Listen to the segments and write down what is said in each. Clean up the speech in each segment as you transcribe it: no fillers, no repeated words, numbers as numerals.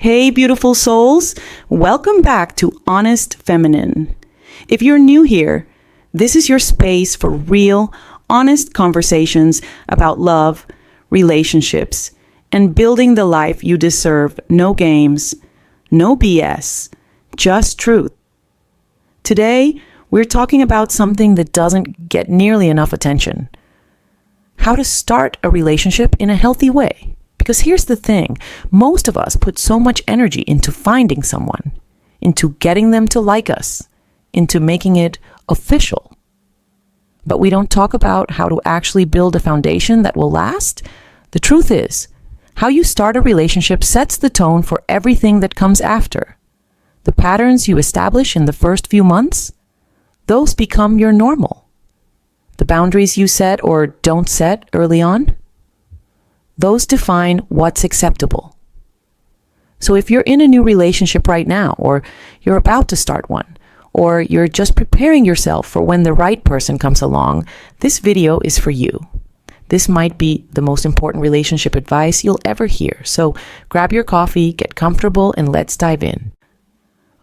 Hey, beautiful souls. Welcome back to Honest Feminine. If you're new here, this is your space for real, honest conversations about love, relationships, and building the life you deserve. No games, no BS, just truth. Today, we're talking about something that doesn't get nearly enough attention. How to start a relationship in a healthy way. Because here's the thing, most of us put so much energy into finding someone, into getting them to like us, into making it official. But we don't talk about how to actually build a foundation that will last. The truth is, how you start a relationship sets the tone for everything that comes after. The patterns you establish in the first few months, those become your normal. The boundaries you set or don't set early on, those define what's acceptable. So if you're in a new relationship right now, or you're about to start one, or you're just preparing yourself for when the right person comes along, this video is for you. This might be the most important relationship advice you'll ever hear. So grab your coffee, get comfortable, and let's dive in.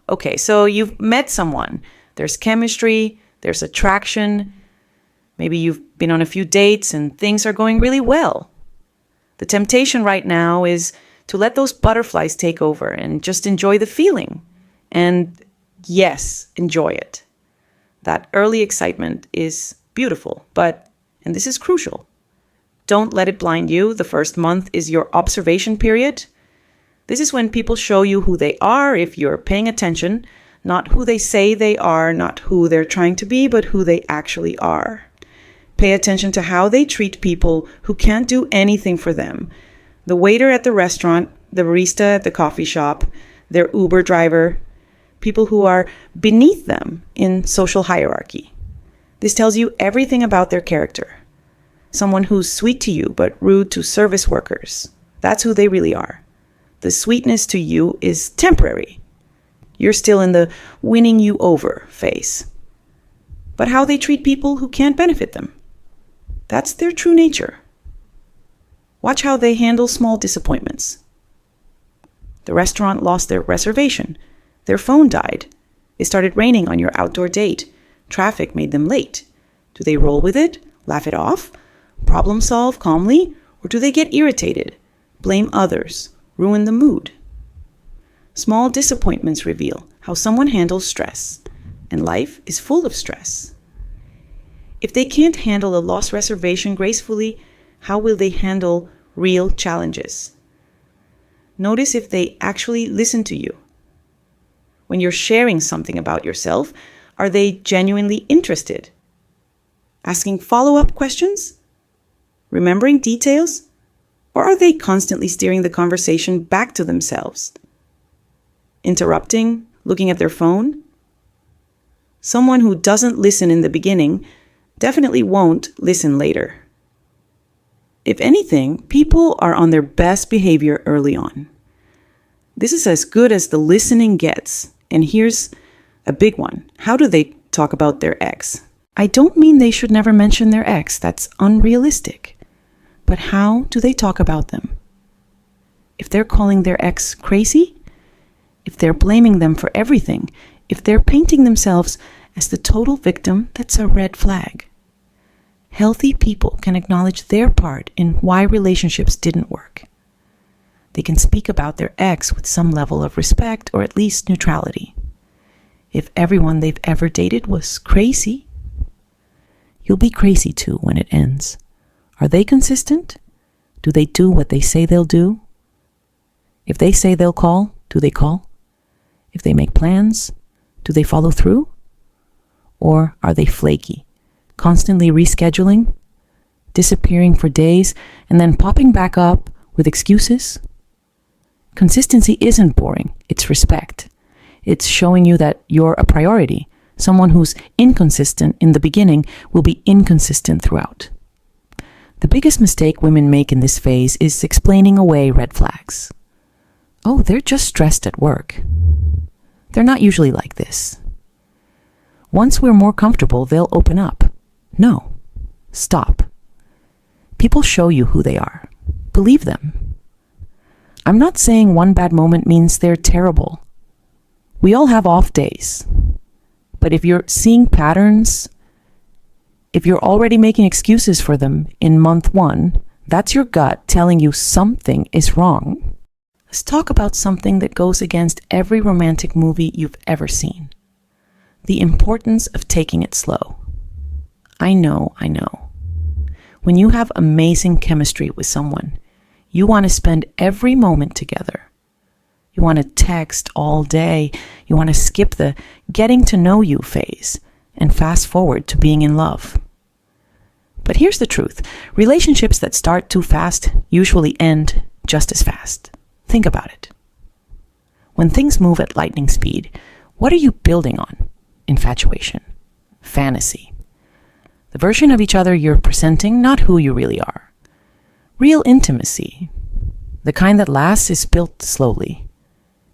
Okay, so you've met someone. There's chemistry, there's attraction. Maybe you've been on a few dates and things are going really well. The temptation right now is to let those butterflies take over and just enjoy the feeling. And yes, enjoy it. That early excitement is beautiful, and this is crucial, don't let it blind you. The first month is your observation period. This is when people show you who they are if you're paying attention, not who they say they are, not who they're trying to be, but who they actually are. Pay attention to how they treat people who can't do anything for them. The waiter at the restaurant, the barista at the coffee shop, their Uber driver, people who are beneath them in social hierarchy. This tells you everything about their character. Someone who's sweet to you but rude to service workers. That's who they really are. The sweetness to you is temporary. You're still in the winning you over phase. But how they treat people who can't benefit them. That's their true nature. Watch how they handle small disappointments. The restaurant lost their reservation. Their phone died. It started raining on your outdoor date. Traffic made them late. Do they roll with it? Laugh it off? Problem solve calmly? Or do they get irritated? Blame others? Ruin the mood? Small disappointments reveal how someone handles stress. And life is full of stress. If they can't handle a lost reservation gracefully, how will they handle real challenges? Notice if they actually listen to you. When you're sharing something about yourself, are they genuinely interested? Asking follow-up questions? Remembering details? Or are they constantly steering the conversation back to themselves? Interrupting? Looking at their phone? Someone who doesn't listen in the beginning definitely won't listen later. If anything, people are on their best behavior early on. This is as good as the listening gets. And here's a big one. How do they talk about their ex? I don't mean they should never mention their ex. That's unrealistic. But how do they talk about them? If they're calling their ex crazy, if they're blaming them for everything, if they're painting themselves as the total victim, that's a red flag. Healthy people can acknowledge their part in why relationships didn't work. They can speak about their ex with some level of respect or at least neutrality. If everyone they've ever dated was crazy, you'll be crazy too when it ends. Are they consistent? Do they do what they say they'll do? If they say they'll call, do they call? If they make plans, do they follow through? Or are they flaky, constantly rescheduling, disappearing for days, and then popping back up with excuses? Consistency isn't boring, it's respect. It's showing you that you're a priority. Someone who's inconsistent in the beginning will be inconsistent throughout. The biggest mistake women make in this phase is explaining away red flags. Oh, they're just stressed at work. They're not usually like this. Once we're more comfortable, they'll open up. No. Stop. People show you who they are. Believe them. I'm not saying one bad moment means they're terrible. We all have off days. But if you're seeing patterns, if you're already making excuses for them in month 1, that's your gut telling you something is wrong. Let's talk about something that goes against every romantic movie you've ever seen. The importance of taking it slow. I know. When you have amazing chemistry with someone, you want to spend every moment together. You want to text all day. You want to skip the getting to know you phase and fast forward to being in love. But here's the truth. Relationships that start too fast usually end just as fast. Think about it. When things move at lightning speed, what are you building on? Infatuation, fantasy, the version of each other you're presenting, not who you really are. Real intimacy, the kind that lasts, is built slowly.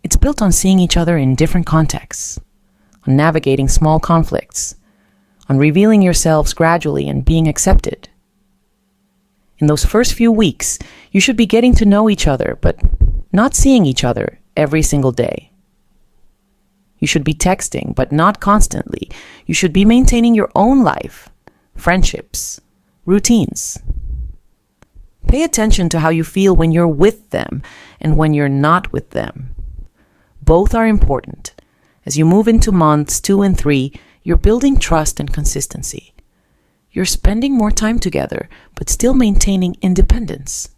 It's built on seeing each other in different contexts, on navigating small conflicts, on revealing yourselves gradually and being accepted. In those first few weeks, you should be getting to know each other, but not seeing each other every single day. You should be texting, but not constantly. You should be maintaining your own life, friendships, routines. Pay attention to how you feel when you're with them and when you're not with them. Both are important. As you move into months 2 and 3, you're building trust and consistency. You're spending more time together, but still maintaining independence.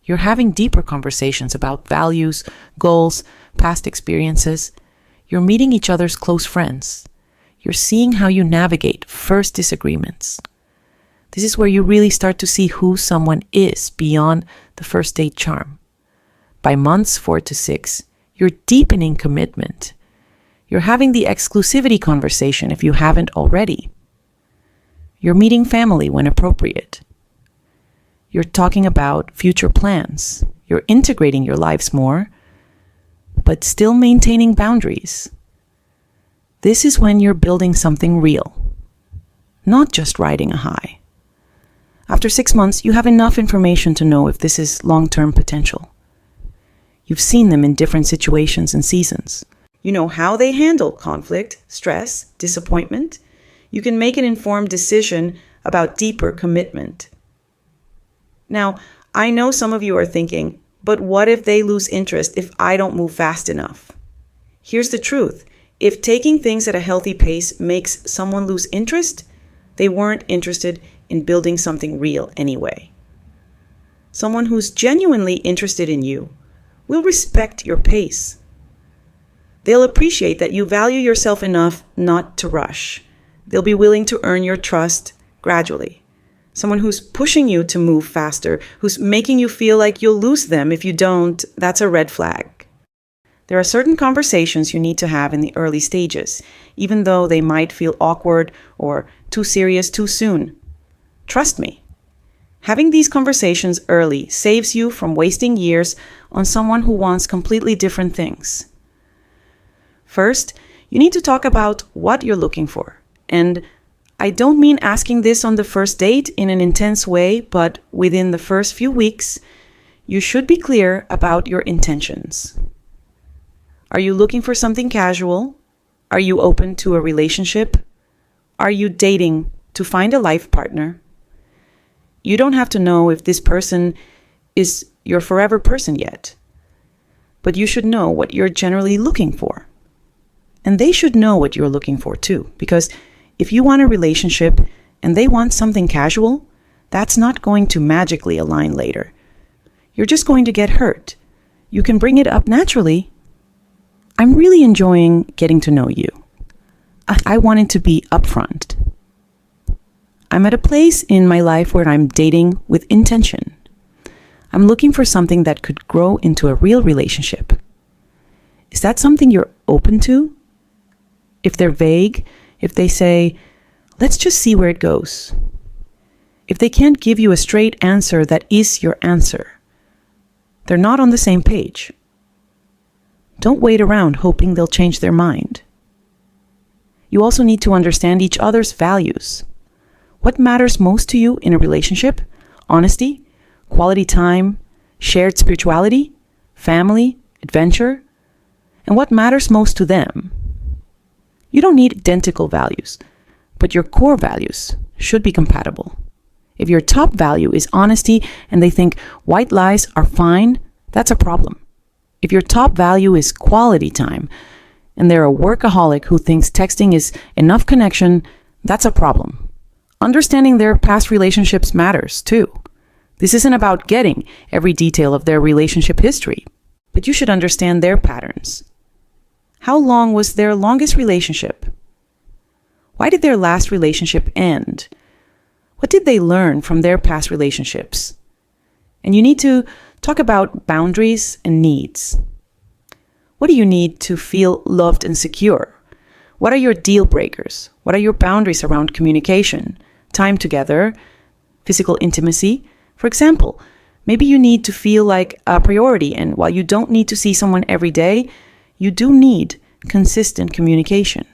You're having deeper conversations about values, goals, past experiences. You're meeting each other's close friends. You're seeing how you navigate first disagreements. This is where you really start to see who someone is beyond the first date charm. By months 4 to 6, you're deepening commitment. You're having the exclusivity conversation if you haven't already. You're meeting family when appropriate. You're talking about future plans. You're integrating your lives more, but still maintaining boundaries. This is when you're building something real, not just riding a high. After 6 months, you have enough information to know if this is long-term potential. You've seen them in different situations and seasons. You know how they handle conflict, stress, disappointment. You can make an informed decision about deeper commitment. Now, I know some of you are thinking, but what if they lose interest if I don't move fast enough? Here's the truth. If taking things at a healthy pace makes someone lose interest, they weren't interested in building something real anyway. Someone who's genuinely interested in you will respect your pace. They'll appreciate that you value yourself enough not to rush. They'll be willing to earn your trust gradually. Someone who's pushing you to move faster, who's making you feel like you'll lose them if you don't, that's a red flag. There are certain conversations you need to have in the early stages, even though they might feel awkward or too serious too soon. Trust me, having these conversations early saves you from wasting years on someone who wants completely different things. First, you need to talk about what you're looking for. And I don't mean asking this on the first date in an intense way, but within the first few weeks, you should be clear about your intentions. Are you looking for something casual? Are you open to a relationship? Are you dating to find a life partner? You don't have to know if this person is your forever person yet, but you should know what you're generally looking for. And they should know what you're looking for too, because if you want a relationship and they want something casual, that's not going to magically align later. You're just going to get hurt. You can bring it up naturally. I'm really enjoying getting to know you. I wanted to be upfront. I'm at a place in my life where I'm dating with intention. I'm looking for something that could grow into a real relationship. Is that something you're open to? If they're vague, if they say, let's just see where it goes. If they can't give you a straight answer that is your answer, they're not on the same page. Don't wait around hoping they'll change their mind. You also need to understand each other's values. What matters most to you in a relationship? Honesty, quality time, shared spirituality, family, adventure, and what matters most to them. You don't need identical values, but your core values should be compatible. If your top value is honesty and they think white lies are fine, that's a problem. If your top value is quality time and they're a workaholic who thinks texting is enough connection, that's a problem. Understanding their past relationships matters too. This isn't about getting every detail of their relationship history, but you should understand their patterns. How long was their longest relationship? Why did their last relationship end? What did they learn from their past relationships? And you need to talk about boundaries and needs. What do you need to feel loved and secure? What are your deal breakers? What are your boundaries around communication, time together, physical intimacy? For example, maybe you need to feel like a priority, and while you don't need to see someone every day, you do need consistent communication.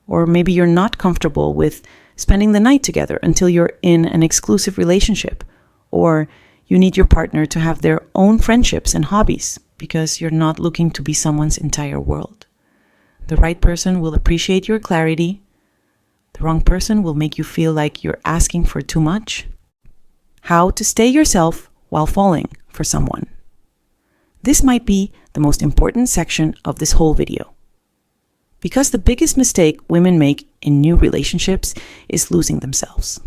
Or maybe you're not comfortable with spending the night together until you're in an exclusive relationship. Or you need your partner to have their own friendships and hobbies because you're not looking to be someone's entire world. The right person will appreciate your clarity. The wrong person will make you feel like you're asking for too much. How to stay yourself while falling for someone. This might be the most important section of this whole video. Because the biggest mistake women make in new relationships is losing themselves.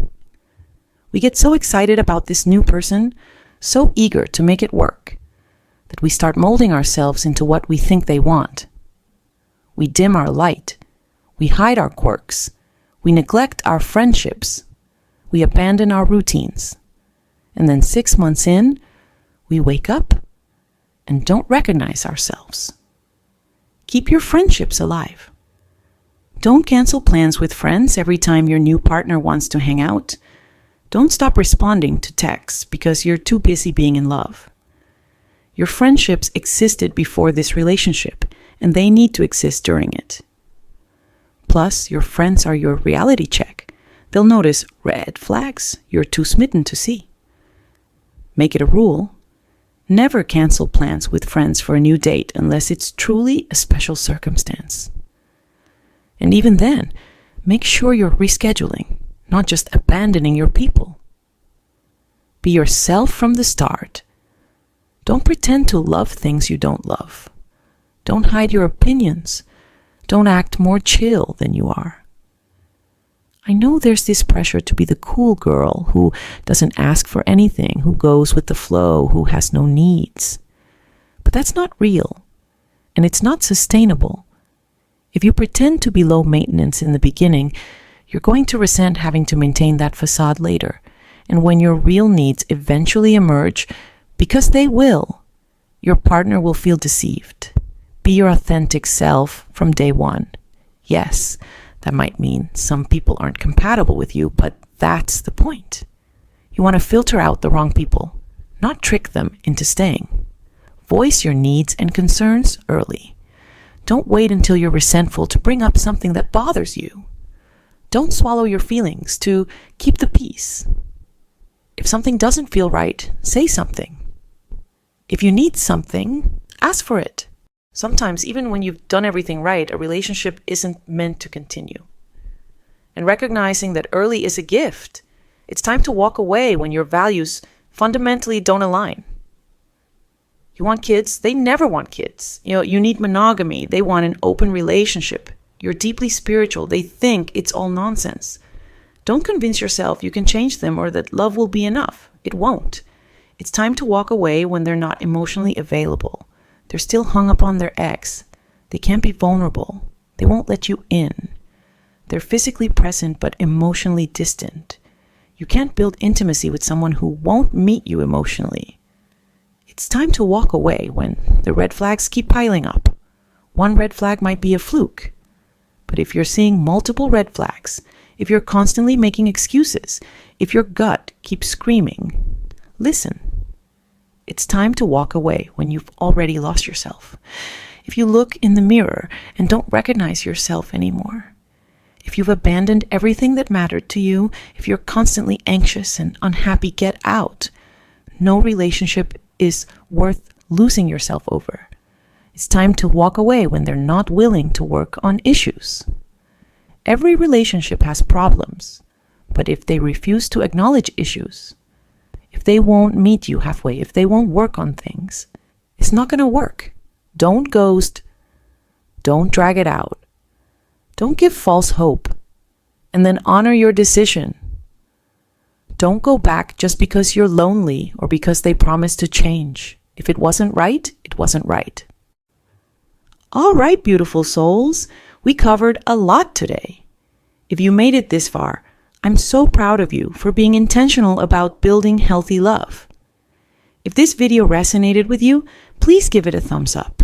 We get so excited about this new person, so eager to make it work, that we start molding ourselves into what we think they want. We dim our light. We hide our quirks. We neglect our friendships. We abandon our routines. And then 6 months in, we wake up and don't recognize ourselves. Keep your friendships alive. Don't cancel plans with friends every time your new partner wants to hang out. Don't stop responding to texts because you're too busy being in love. Your friendships existed before this relationship, and they need to exist during it. Plus, your friends are your reality check. They'll notice red flags you're too smitten to see. Make it a rule. Never cancel plans with friends for a new date unless it's truly a special circumstance. And even then, make sure you're rescheduling, not just abandoning your people. Be yourself from the start. Don't pretend to love things you don't love. Don't hide your opinions. Don't act more chill than you are. I know there's this pressure to be the cool girl who doesn't ask for anything, who goes with the flow, who has no needs. But that's not real, and it's not sustainable. If you pretend to be low maintenance in the beginning, you're going to resent having to maintain that facade later. And when your real needs eventually emerge, because they will, your partner will feel deceived. Be your authentic self from day one. Yes, that might mean some people aren't compatible with you, but that's the point. You want to filter out the wrong people, not trick them into staying. Voice your needs and concerns early. Don't wait until you're resentful to bring up something that bothers you. Don't swallow your feelings to keep the peace. If something doesn't feel right, say something. If you need something, ask for it. Sometimes, even when you've done everything right, a relationship isn't meant to continue. And recognizing that early is a gift. It's time to walk away when your values fundamentally don't align. You want kids? They never want kids. You need monogamy. They want an open relationship. You're deeply spiritual. They think it's all nonsense. Don't convince yourself you can change them or that love will be enough. It won't. It's time to walk away when they're not emotionally available. They're still hung up on their ex. They can't be vulnerable. They won't let you in. They're physically present but emotionally distant. You can't build intimacy with someone who won't meet you emotionally. It's time to walk away when the red flags keep piling up. One red flag might be a fluke. But if you're seeing multiple red flags, if you're constantly making excuses, if your gut keeps screaming, listen. It's time to walk away when you've already lost yourself. If you look in the mirror and don't recognize yourself anymore, if you've abandoned everything that mattered to you, if you're constantly anxious and unhappy, get out. No relationship is worth losing yourself over. It's time to walk away when they're not willing to work on issues. Every relationship has problems, but if they refuse to acknowledge issues, if they won't meet you halfway, if they won't work on things, it's not going to work. Don't ghost. Don't drag it out. Don't give false hope. And then honor your decision. Don't go back just because you're lonely or because they promised to change. If it wasn't right, it wasn't right. All right, beautiful souls, we covered a lot today. If you made it this far, I'm so proud of you for being intentional about building healthy love. If this video resonated with you, please give it a thumbs up.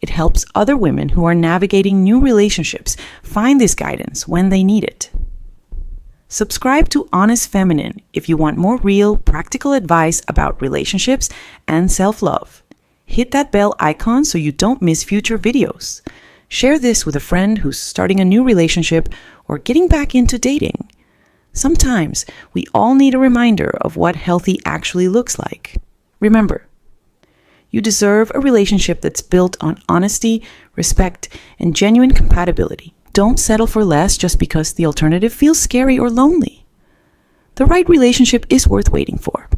It helps other women who are navigating new relationships find this guidance when they need it. Subscribe to Honest Feminine if you want more real, practical advice about relationships and self-love. Hit that bell icon so you don't miss future videos. Share this with a friend who's starting a new relationship or getting back into dating. Sometimes we all need a reminder of what healthy actually looks like. Remember, you deserve a relationship that's built on honesty, respect, and genuine compatibility. Don't settle for less just because the alternative feels scary or lonely. The right relationship is worth waiting for.